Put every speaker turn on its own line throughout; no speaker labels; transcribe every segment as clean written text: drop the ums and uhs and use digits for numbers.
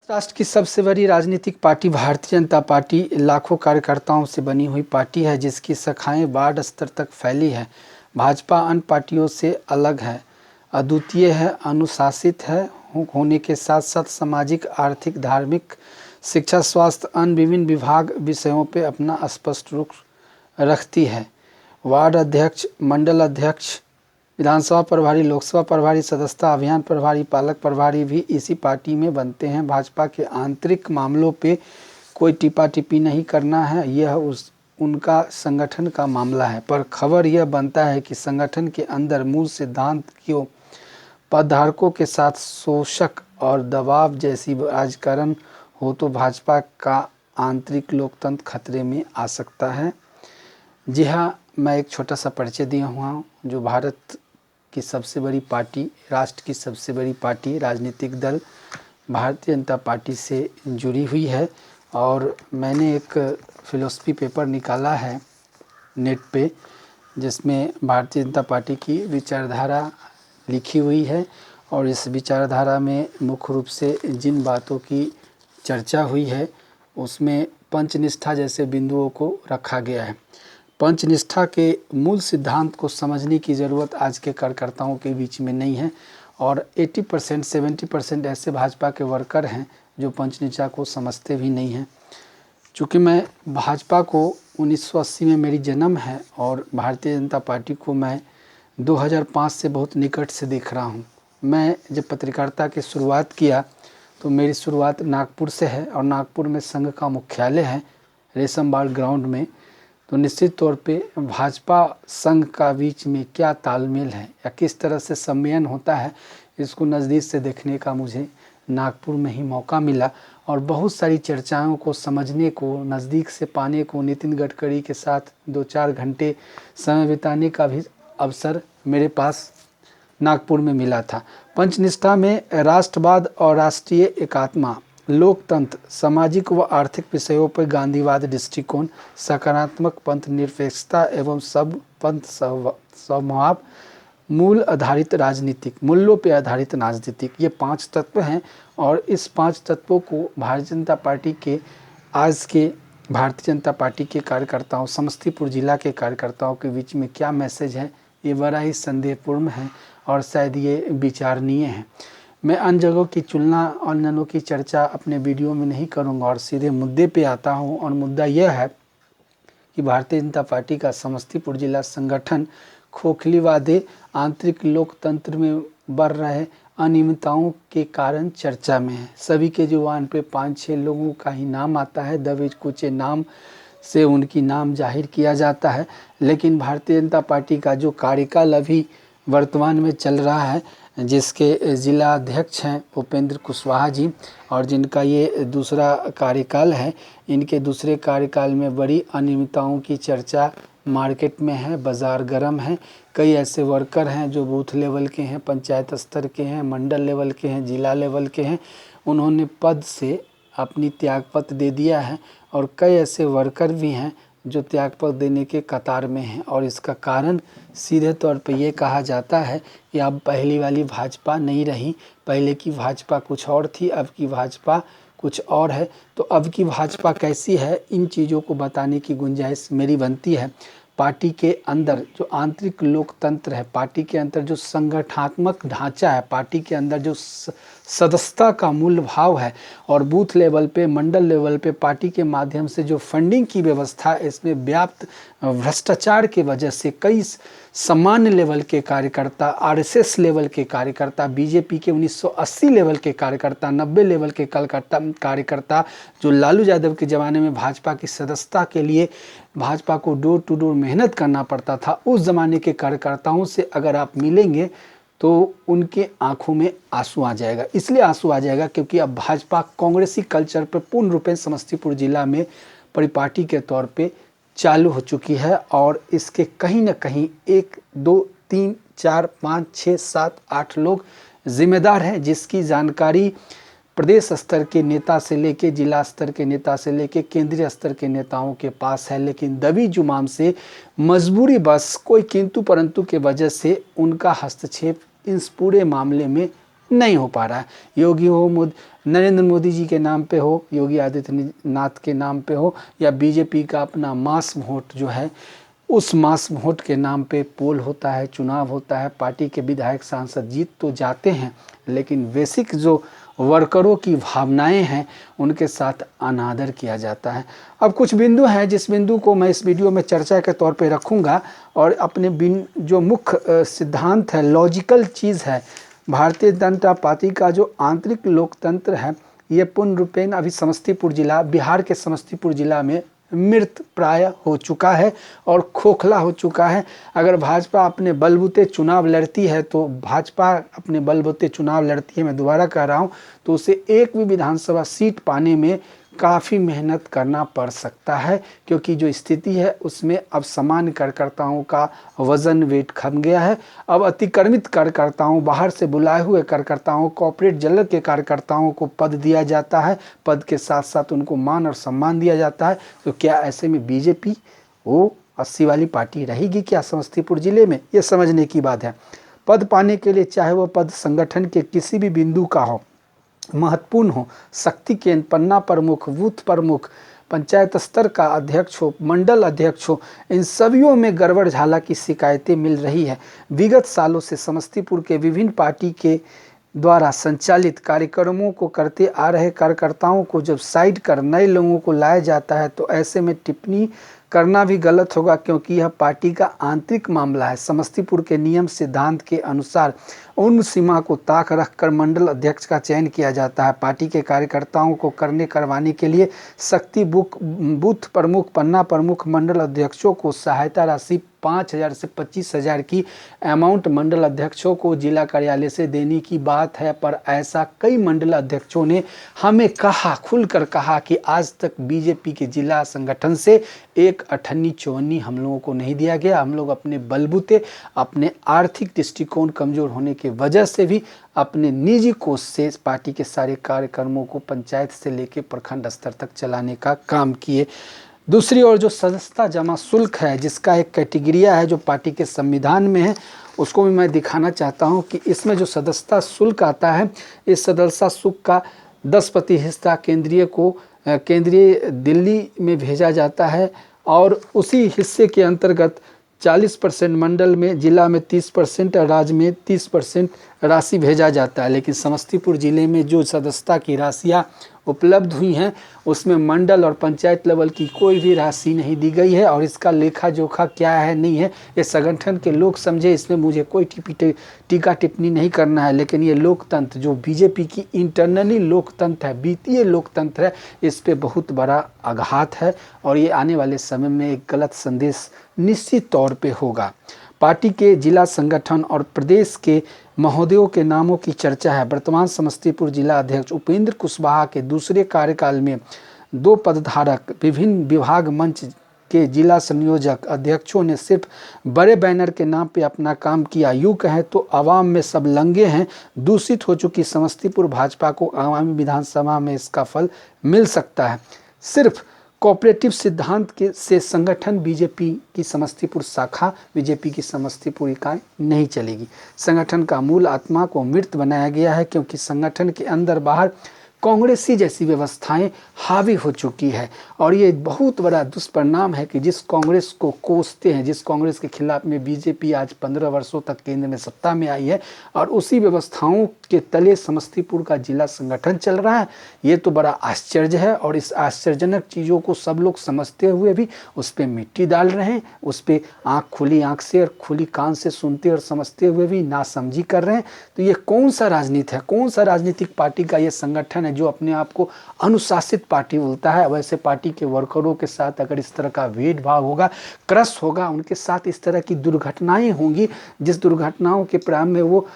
राष्ट्र की सबसे बड़ी राजनीतिक पार्टी भारतीय जनता पार्टी लाखों कार्यकर्ताओं से बनी हुई पार्टी है, जिसकी शाखाएं वार्ड स्तर तक फैली है। भाजपा अन्य पार्टियों से अलग है, अद्वितीय है, अनुशासित है होने के साथ साथ सामाजिक, आर्थिक, धार्मिक, शिक्षा, स्वास्थ्य, अन्य विभिन्न विभाग विषयों पर अपना स्पष्ट रुख रखती है। वार्ड अध्यक्ष, मंडल अध्यक्ष, विधानसभा प्रभारी, लोकसभा प्रभारी, सदस्यता अभियान प्रभारी, पालक प्रभारी भी इसी पार्टी में बनते हैं। भाजपा के आंतरिक मामलों पे कोई टिप्पा टिप्पी नहीं करना है, यह उनका संगठन का मामला है। पर खबर यह बनता है कि संगठन के अंदर मूल सिद्धांत क्यों पदधारकों के साथ शोषक और दबाव जैसी राजकारण हो तो भाजपा का आंतरिक लोकतंत्र खतरे में आ सकता है। जी हाँ, मैं एक छोटा सा परिचय दिया हुआ हूँ जो भारत की सबसे बड़ी पार्टी, राष्ट्र की सबसे बड़ी पार्टी, राजनीतिक दल भारतीय जनता पार्टी से जुड़ी हुई है। और मैंने एक फिलॉसफी पेपर निकाला है नेट पे, जिसमें भारतीय जनता पार्टी की विचारधारा लिखी हुई है। और इस विचारधारा में मुख्य रूप से जिन बातों की चर्चा हुई है उसमें पंचनिष्ठा जैसे बिंदुओं को रखा गया है। पंचनिष्ठा के मूल सिद्धांत को समझने की ज़रूरत आज के कार्यकर्ताओं के बीच में नहीं है। और 80% 70% ऐसे भाजपा के वर्कर हैं जो पंचनिष्ठा को समझते भी नहीं हैं। चूँकि मैं भाजपा को 1980 में मेरी जन्म है और भारतीय जनता पार्टी को मैं 2005 से बहुत निकट से देख रहा हूँ। मैं जब पत्रकारिता की शुरुआत किया तो मेरी शुरुआत नागपुर से है और नागपुर में संघ का मुख्यालय है रेशमबाग ग्राउंड में। तो निश्चित तौर पे भाजपा संघ का बीच में क्या तालमेल है या किस तरह से सम्मेलन होता है, इसको नज़दीक से देखने का मुझे नागपुर में ही मौका मिला। और बहुत सारी चर्चाओं को समझने को, नज़दीक से पाने को, नितिन गडकरी के साथ 2-4 घंटे समय बिताने का भी अवसर मेरे पास नागपुर में मिला था। पंचनिष्ठा में राष्ट्रवाद और राष्ट्रीय एकात्मा, लोकतंत्र, सामाजिक व आर्थिक विषयों पर गांधीवाद दृष्टिकोण, सकारात्मक पंथ निरपेक्षता एवं सब पंथ समभाव, मूल आधारित राजनीतिक, मूल्यों पर आधारित राजनीतिक, ये 5 तत्व हैं। और इस 5 तत्वों को भारतीय जनता पार्टी के आज के भारतीय जनता पार्टी के कार्यकर्ताओं, समस्तीपुर जिला के कार्यकर्ताओं के बीच में क्या मैसेज है, ये बड़ा ही संदेहपूर्ण है और शायद ये विचारणीय है। मैं अन्य जगहों की तुलना और अन्यों की चर्चा अपने वीडियो में नहीं करूंगा और सीधे मुद्दे पे आता हूं। और मुद्दा यह है कि भारतीय जनता पार्टी का समस्तीपुर जिला संगठन खोखलीवादे आंतरिक लोकतंत्र में बढ़ रहे अनियमितताओं के कारण चर्चा में है। सभी के जुबान पे 5-6 लोगों का ही नाम आता है, दबे कुचे नाम से उनकी नाम जाहिर किया जाता है। लेकिन भारतीय जनता पार्टी का जो कार्यकाल अभी वर्तमान में चल रहा है, जिसके जिला अध्यक्ष हैं उपेंद्र कुशवाहा जी और जिनका ये दूसरा कार्यकाल है, इनके दूसरे कार्यकाल में बड़ी अनियमितताओं की चर्चा मार्केट में है, बाज़ार गर्म है। कई ऐसे वर्कर हैं जो बूथ लेवल के हैं, पंचायत स्तर के हैं, मंडल लेवल के हैं, जिला लेवल के हैं, उन्होंने पद से अपनी त्यागपत्र दे दिया है। और कई ऐसे वर्कर भी हैं जो त्यागपत्र देने के कतार में हैं। और इसका कारण सीधे तौर पे ये कहा जाता है कि अब पहली वाली भाजपा नहीं रही, पहले की भाजपा कुछ और थी, अब की भाजपा कुछ और है। तो अब की भाजपा कैसी है, इन चीज़ों को बताने की गुंजाइश मेरी बनती है। पार्टी के अंदर जो आंतरिक लोकतंत्र है, पार्टी के अंदर जो संगठनात्मक ढांचा है, पार्टी के अंदर जो सदस्यता का मूल भाव है और बूथ लेवल पे, मंडल लेवल पे पार्टी के माध्यम से जो फंडिंग की व्यवस्था है, इसमें व्याप्त भ्रष्टाचार के वजह से कई सामान्य लेवल के कार्यकर्ता, आरएसएस लेवल के कार्यकर्ता, बीजेपी के 1980 लेवल के कार्यकर्ता, 90 लेवल के कार्यकर्ता जो लालू यादव के ज़माने में भाजपा की सदस्यता के लिए भाजपा को डोर टू डोर मेहनत करना पड़ता था, उस ज़माने के कार्यकर्ताओं से अगर आप मिलेंगे तो उनके आंखों में आंसू आ जाएगा। इसलिए आंसू आ जाएगा क्योंकि अब भाजपा कांग्रेसी कल्चर पर पूर्ण रूप से समस्तीपुर जिला में परिपाटी के तौर पे चालू हो चुकी है। और इसके कहीं ना कहीं 1, 2, 3, 4, 5, 6, 7, 8 लोग जिम्मेदार हैं, जिसकी जानकारी प्रदेश स्तर के नेता से लेके, जिला स्तर के नेता से लेके, केंद्रीय स्तर के नेताओं के पास है। लेकिन दबी जुबान से, मजबूरी बस, कोई किंतु परंतु के वजह से उनका हस्तक्षेप इस पूरे मामले में नहीं हो पा रहा है। योगी हो, नरेंद्र मोदी जी के नाम पे हो, योगी आदित्यनाथ के नाम पे हो, या बीजेपी का अपना मास वोट जो है, उस मास वोट के नाम पे पोल होता है, चुनाव होता है, पार्टी के विधायक सांसद जीत तो जाते हैं, लेकिन बेसिक जो वर्करों की भावनाएं हैं उनके साथ अनादर किया जाता है। अब कुछ बिंदु हैं जिस बिंदु को मैं इस वीडियो में चर्चा के तौर पे रखूंगा, और अपने जो मुख्य सिद्धांत है, लॉजिकल चीज़ है, भारतीय जनता पार्टी का जो आंतरिक लोकतंत्र है, ये पूर्ण रूपेण अभी समस्तीपुर जिला, बिहार के समस्तीपुर जिला में मृत प्राय हो चुका है और खोखला हो चुका है। अगर भाजपा अपने बलबूते चुनाव लड़ती है, तो भाजपा अपने बलबूते चुनाव लड़ती है, मैं दोबारा कह रहा हूँ, तो उसे एक भी विधानसभा सीट पाने में काफ़ी मेहनत करना पड़ सकता है, क्योंकि जो स्थिति है उसमें अब सामान्य कार्यकर्ताओं का वजन वेट खम गया है। अब अतिक्रमित कार्यकर्ताओं, बाहर से बुलाए हुए कार्यकर्ताओं, कॉर्पोरेट जगत के कार्यकर्ताओं को पद दिया जाता है, पद के साथ साथ उनको मान और सम्मान दिया जाता है। तो क्या ऐसे में बीजेपी वो 80 वाली पार्टी रहेगी क्या समस्तीपुर जिले में? ये समझने की बात है। पद पाने के लिए, चाहे वह पद संगठन के किसी भी बिंदु का हो, महत्वपूर्ण हो, शक्ति केंद्र, पन्ना प्रमुख, बूथ प्रमुख, पंचायत स्तर का अध्यक्ष हो, मंडल अध्यक्ष हो, इन सभियों में गड़बड़ झाला की शिकायतें मिल रही है। विगत सालों से समस्तीपुर के विभिन्न पार्टी के द्वारा संचालित कार्यक्रमों को करते आ रहे कार्यकर्ताओं को जब साइड कर नए लोगों को लाया जाता है, तो ऐसे में टिप्पणी करना भी गलत होगा, क्योंकि यह पार्टी का आंतरिक मामला है। समस्तीपुर के नियम सिद्धांत के अनुसार उन सीमा को ताक रखकर मंडल अध्यक्ष का चयन किया जाता है। पार्टी के कार्यकर्ताओं को करवाने के लिए शक्ति बूथ प्रमुख, पन्ना प्रमुख, मंडल अध्यक्षों को सहायता राशि 5,000 से 25,000 की अमाउंट मंडल अध्यक्षों को जिला कार्यालय से देने की बात है। पर ऐसा कई मंडल अध्यक्षों ने हमें कहा, खुलकर कहा कि आज तक बीजेपी के जिला संगठन से एक अठन्नी चौवन्नी हम लोगों को नहीं दिया गया। हम लोग अपने बलबूते, अपने आर्थिक दृष्टिकोण कमजोर होने की वजह से भी अपने निजी कोष से पार्टी के सारे कार्यक्रमों को पंचायत से लेकर प्रखंड स्तर तक चलाने का काम किए। दूसरी ओर जो सदस्यता जमा शुल्क है, जिसका एक कैटेगरिया है जो पार्टी के संविधान में है, उसको भी मैं दिखाना चाहता हूं कि इसमें जो सदस्यता शुल्क आता है, इस सदस्यता शुल्क का 10% हिस्सा केंद्रीय दिल्ली में भेजा जाता है, और उसी हिस्से के अंतर्गत 40% मंडल में, जिला में 30% और राज्य में 30% राशि भेजा जाता है। लेकिन समस्तीपुर जिले में जो सदस्यता की राशियाँ उपलब्ध हुई हैं, उसमें मंडल और पंचायत लेवल की कोई भी राशि नहीं दी गई है। और इसका लेखा जोखा क्या है, नहीं है, ये संगठन के लोग समझे, इसमें मुझे कोई टीका टिप्पणी नहीं करना है। लेकिन ये लोकतंत्र जो बीजेपी की इंटरनली लोकतंत्र है, वित्तीय लोकतंत्र है, इस पे बहुत बड़ा आघात है, और ये आने वाले समय में एक गलत संदेश निश्चित तौर पे होगा। पार्टी के जिला संगठन और प्रदेश के महोदयों के नामों की चर्चा है। वर्तमान समस्तीपुर जिला अध्यक्ष उपेंद्र कुशवाहा के दूसरे कार्यकाल में 2 पदधारक, विभिन्न विभाग मंच के जिला संयोजक अध्यक्षों ने सिर्फ बड़े बैनर के नाम पे अपना काम किया। यूँ कहें तो आवाम में सब लंगे हैं। दूषित हो चुकी समस्तीपुर भाजपा को आगामी विधानसभा में इसका फल मिल सकता है। सिर्फ कोऑपरेटिव सिद्धांत के से संगठन बीजेपी की समस्तीपुर शाखा, बीजेपी की समस्तीपुर इकाई नहीं चलेगी। संगठन का मूल आत्मा को मृत बनाया गया है, क्योंकि संगठन के अंदर बाहर कांग्रेसी जैसी व्यवस्थाएं हावी हो चुकी है। और ये बहुत बड़ा दुष्परिणाम है कि जिस कांग्रेस को कोसते हैं, जिस कांग्रेस के खिलाफ में बीजेपी आज 15 वर्षों तक केंद्र में सत्ता में आई है, और उसी व्यवस्थाओं के तले समस्तीपुर का जिला संगठन चल रहा है, ये तो बड़ा आश्चर्य है। और इस आश्चर्यजनक चीज़ों को सब लोग समझते हुए भी उस पर मिट्टी डाल रहे हैं, उस पर खुली आँख से और खुली कान से सुनते और समझते हुए भी नासमझी कर रहे हैं। तो ये कौन सा राजनीति है, कौन सा राजनीतिक पार्टी का ये संगठन जो अपने आप को अनुशासित पार्टी बोलता है? वैसे पार्टी के वर्करों के साथ अगर इस तरह का भेदभाव होगा, क्रश होगा, उनके साथ इस तरह की दुर्घटनाएं होंगी, जिस दुर्घटनाओं के प्रारंभ में वो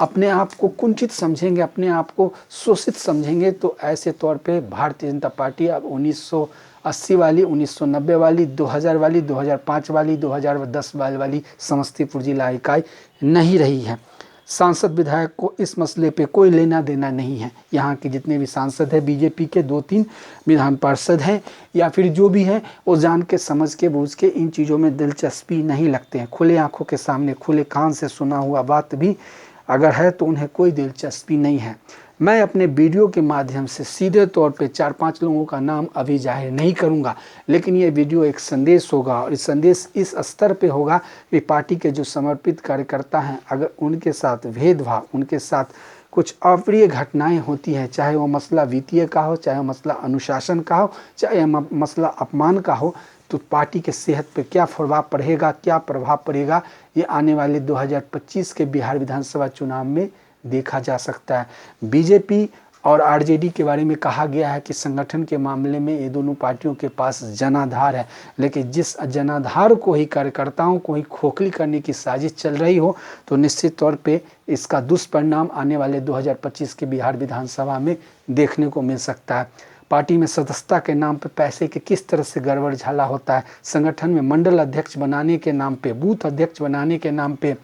अपने आप को कुंठित समझेंगे, अपने आप को शोषित समझेंगे, तो ऐसे तौर पे भारतीय जनता पार्टी अब 1980 वाली, 1990 वाली, 2000 वाली, 2005 वाली, 2010 वाली समस्तीपुर जिला इकाई नहीं रही है। सांसद विधायक को इस मसले पे कोई लेना देना नहीं है। यहाँ के जितने भी सांसद हैं, बीजेपी के 2-3 विधान पार्षद हैं या फिर जो भी हैं, वो जान के समझ के बूझ के इन चीज़ों में दिलचस्पी नहीं लगते हैं। खुले आंखों के सामने खुले कान से सुना हुआ बात भी अगर है तो उन्हें कोई दिलचस्पी नहीं है। मैं अपने वीडियो के माध्यम से सीधे तौर पे 4-5 लोगों का नाम अभी जाहिर नहीं करूंगा, लेकिन ये वीडियो एक संदेश होगा और इस संदेश इस स्तर पे होगा कि पार्टी के जो समर्पित कार्यकर्ता हैं, अगर उनके साथ भेदभाव, उनके साथ कुछ अप्रिय घटनाएं होती हैं, चाहे वो मसला वित्तीय का हो, चाहे वो मसला अनुशासन का हो, चाहे मसला अपमान का हो, तो पार्टी के सेहत पे क्या प्रभाव पड़ेगा, ये आने वाले 2025 के बिहार विधानसभा चुनाव में देखा जा सकता है। बीजेपी और आरजेडी के बारे में कहा गया है कि संगठन के मामले में ये दोनों पार्टियों के पास जनाधार है, लेकिन जिस जनाधार को ही, कार्यकर्ताओं को ही खोखली करने की साजिश चल रही हो, तो निश्चित तौर पे इसका दुष्परिणाम आने वाले 2025 के बिहार विधानसभा में देखने को मिल सकता है। पार्टी में सदस्यता के नाम पे पैसे के किस तरह से गड़बड़ झाला होता है, संगठन में मंडल अध्यक्ष बनाने के नाम पे, बूथ अध्यक्ष बनाने के नाम पे,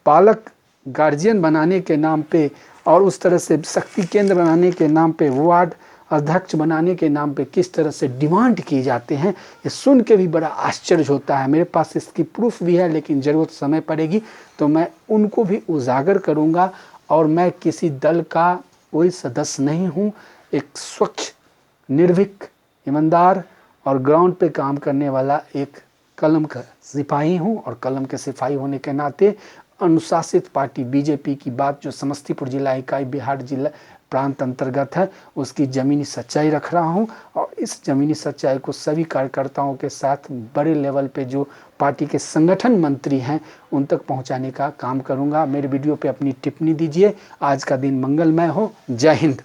पालक गार्जियन बनाने के नाम पे और उस तरह से शक्ति केंद्र बनाने के नाम पे, वार्ड अध्यक्ष बनाने के नाम पे किस तरह से डिमांड किए जाते हैं, ये सुन के भी बड़ा आश्चर्य होता है। मेरे पास इसकी प्रूफ भी है, लेकिन ज़रूरत समय पड़ेगी तो मैं उनको भी उजागर करूँगा। और मैं किसी दल का कोई सदस्य नहीं हूँ, एक स्वच्छ, निर्भीक, ईमानदार और ग्राउंड पे काम करने वाला एक कलम का सिपाही हूँ। और कलम के सिपाही होने के नाते अनुशासित पार्टी बीजेपी की बात, जो समस्तीपुर जिला इकाई बिहार जिला प्रांत अंतर्गत है, उसकी ज़मीनी सच्चाई रख रहा हूं और इस ज़मीनी सच्चाई को सभी कार्यकर्ताओं के साथ बड़े लेवल पे जो पार्टी के संगठन मंत्री हैं उन तक पहुंचाने का काम करूंगा। मेरे वीडियो पे अपनी टिप्पणी दीजिए। आज का दिन मंगलमय हो। जय हिंद।